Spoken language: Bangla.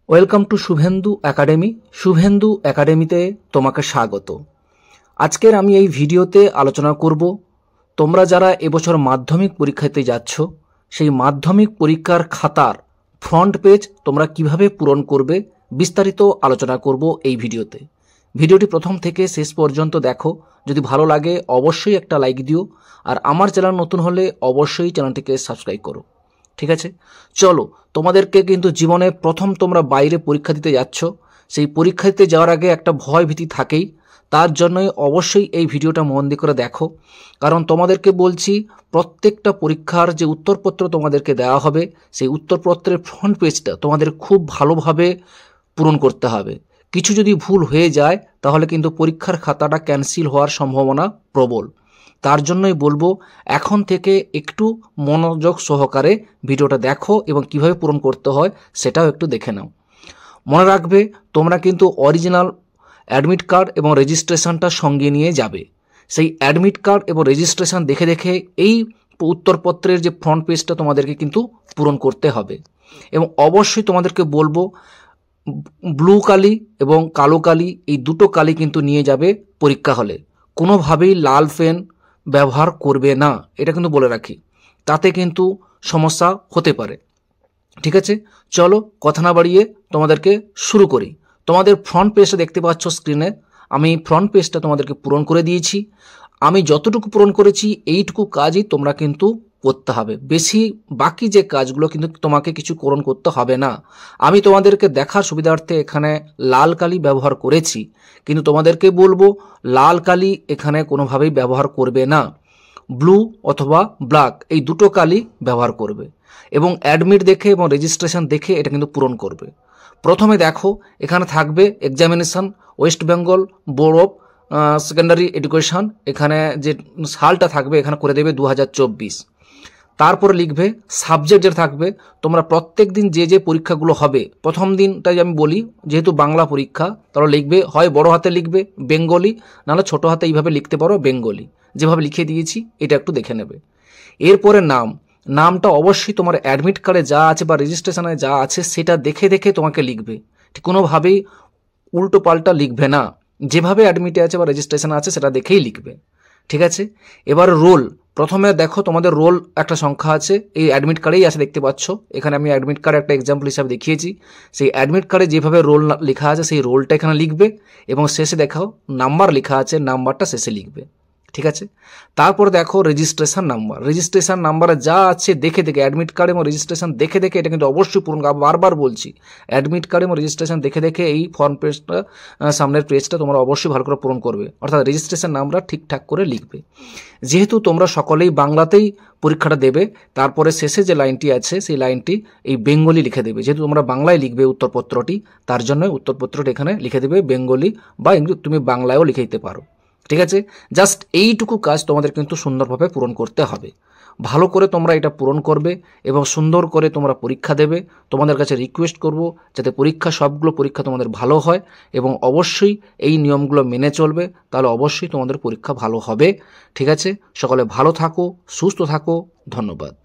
Welcome to Suvendu academy. Suvendu একাডেমিতে তোমাকে স্বাগত। আজকের আমি এই ভিডিওতে আলোচনা করব তোমরা যারা এবছর মাধ্যমিক পরীক্ষাতে যাচ্ছ সেই মাধ্যমিক পরীক্ষার খাতার ফ্রন্ট পেজ তোমরা কিভাবে পূরণ করবে, বিস্তারিত আলোচনা করব এই ভিডিওতে। ভিডিওটি প্রথম থেকে শেষ পর্যন্ত দেখো। যদি ভালো লাগে অবশ্যই একটা লাইক দিও, আর আমার চ্যানেল নতুন হলে অবশ্যই চ্যানেলটিকে সাবস্ক্রাইব করো। ঠিক আছে, চলো। তোমাদেরকে কিন্তু জীবনে প্রথম তোমরা বাইরে পরীক্ষা দিতে যাচ্ছ, সেই পরীক্ষা দিতে যাওয়ার আগে একটা ভয় ভীতি থাকেই। তার জন্যই অবশ্যই এই ভিডিওটা মন দিয়ে করে দেখো, কারণ তোমাদেরকে বলছি প্রত্যেকটা পরীক্ষার যে উত্তরপত্র তোমাদেরকে দেওয়া হবে সেই উত্তরপত্রের ফ্রন্ট পেজটা তোমাদের খুব ভালোভাবে পূরণ করতে হবে। কিছু যদি ভুল হয়ে যায় তাহলে কিন্তু পরীক্ষার খাতাটা ক্যান্সেল হওয়ার সম্ভাবনা প্রবল। তার জন্যই বলবো এখন থেকে একটু মনোযোগ সহকারে ভিডিওটা দেখো এবং কিভাবে পূরণ করতে হয় সেটাও একটু দেখে নাও। মনে রাখবে তোমরা কিন্তু অরিজিনাল অ্যাডমিট কার্ড এবং রেজিস্ট্রেশনটা সঙ্গে নিয়ে যাবে। সেই অ্যাডমিট কার্ড এবং রেজিস্ট্রেশন দেখে দেখে এই উত্তরপত্রের যে ফ্রন্ট পেজটা তোমাদেরকে কিন্তু পূরণ করতে হবে। এবং অবশ্যই তোমাদেরকে বলবো ব্লু কালি এবং কালো কালি এই দুটো কালি কিন্তু নিয়ে যাবে পরীক্ষা হলে। কোনোভাবেই লাল পেন ব্যবহার করবে না, এটা কিন্তু বলে রাখি, তাতে কিন্তু সমস্যা হতে পারে। ঠিক আছে, চলো কথা না বাড়িয়ে তোমাদেরকে শুরু করি। তোমাদের ফ্রন্ট পেজটা দেখতে পাচ্ছ স্ক্রিনে। আমি ফ্রন্ট পেজটা তোমাদেরকে পূরণ করে দিয়েছি। আমি যতটুকু পূরণ করেছি এইটুকু কাজই তোমরা কিন্তু করতে হবে। বেশি বাকি যে কাজগুলো কিন্তু তোমাকে কিছু পূরণ করতে হবে না। আমি তোমাদেরকে দেখার সুবিধার্থে এখানে লাল কালি ব্যবহার করেছি, কিন্তু তোমাদেরকে বলবো লাল কালি এখানে কোনোভাবেই ব্যবহার করবে না। ব্লু অথবা ব্ল্যাক এই দুটো কালি ব্যবহার করবে এবং অ্যাডমিট দেখে এবং রেজিস্ট্রেশন দেখে এটা কিন্তু পূরণ করবে। প্রথমে দেখো এখানে থাকবে examination West Bengal board of secondary education, এখানে যে সালটা থাকবে এখানে করে দেবে 2024। তারপরে লিখবে সাবজেক্ট যেটা থাকবে। তোমরা প্রত্যেক দিন যে যে পরীক্ষাগুলো হবে, প্রথম দিনটাই আমি বলি যেহেতু বাংলা পরীক্ষা, তাহলে লিখবে হয় বড় হাতে লিখবে বেঙ্গলি, নাহলে ছোট হাতে এইভাবে লিখতে পারো বেঙ্গলি, যেভাবে লিখে দিয়েছি এটা একটু দেখে নেবে। এরপরে নামটা অবশ্যই তোমার অ্যাডমিট কার্ডে যা আছে বা রেজিস্ট্রেশনে যা আছে সেটা দেখে দেখে তোমাকে লিখবে। ঠিক কোনোভাবেই উল্টো পাল্টা লিখবে না, যেভাবে অ্যাডমিটে আছে বা রেজিস্ট্রেশন আছে সেটা দেখেই লিখবে। ঠিক আছে, এবার রোল। প্রথমে দেখো তোমাদের রোল একটা সংখ্যা আছে, এই অ্যাডমিট কার্ডেই আছে দেখতে পাচ্ছ। এখানে আমি অ্যাডমিট কার্ড একটা এক্সাম্পল হিসাবে দেখিয়েছি। সেই অ্যাডমিট কার্ডে যেভাবে রোল লেখা আছে সেই রোলটা এখানে লিখবে এবং শেষে দেখাও নাম্বার লেখা আছে, নাম্বারটা শেষে লিখবে। ঠিক আছে, তারপর দেখো রেজিস্ট্রেশন নাম্বারে যা আছে দেখে দেখে, অ্যাডমিট কার্ড এবং রেজিস্ট্রেশন দেখে দেখে, এটা কিন্তু অবশ্যই পূরণ। বারবার বলছি অ্যাডমিট কার্ড এবং রেজিস্ট্রেশন দেখে দেখে এই ফর্ম পেজটা, সামনের পেজটা তোমরা অবশ্যই ভালো করে পূরণ করবে, অর্থাৎ রেজিস্ট্রেশন নাম্বার ঠিকঠাক করে লিখবে। যেহেতু তোমরা সকলেই বাংলাতেই পরীক্ষাটা দেবে, তারপরে শেষে যে লাইনটি আছে সেই লাইনটি এই বেঙ্গলি লিখে দেবে। যেহেতু তোমরা বাংলায় লিখবে উত্তরপত্রটি, তার জন্য উত্তরপত্রটি এখানে লিখে দেবে বেঙ্গলি, বা তুমি বাংলায়ও লিখে দিতে পারো। ঠিক আছে, জাস্ট এইটুকু কাজ তোমাদের কিন্তু সুন্দরভাবে পূরণ করতে হবে। ভালো করে তোমরা এটা পূরণ করবে এবং সুন্দর করে তোমরা পরীক্ষা দেবে। তোমাদের কাছে রিকোয়েস্ট করব যাতে সবগুলো পরীক্ষা তোমাদের ভালো হয় এবং অবশ্যই এই নিয়মগুলো মেনে চলবে, তাহলে অবশ্যই তোমাদের পরীক্ষা ভালো হবে। ঠিক আছে, সকলে ভালো থাকো, সুস্থ থাকো, ধন্যবাদ।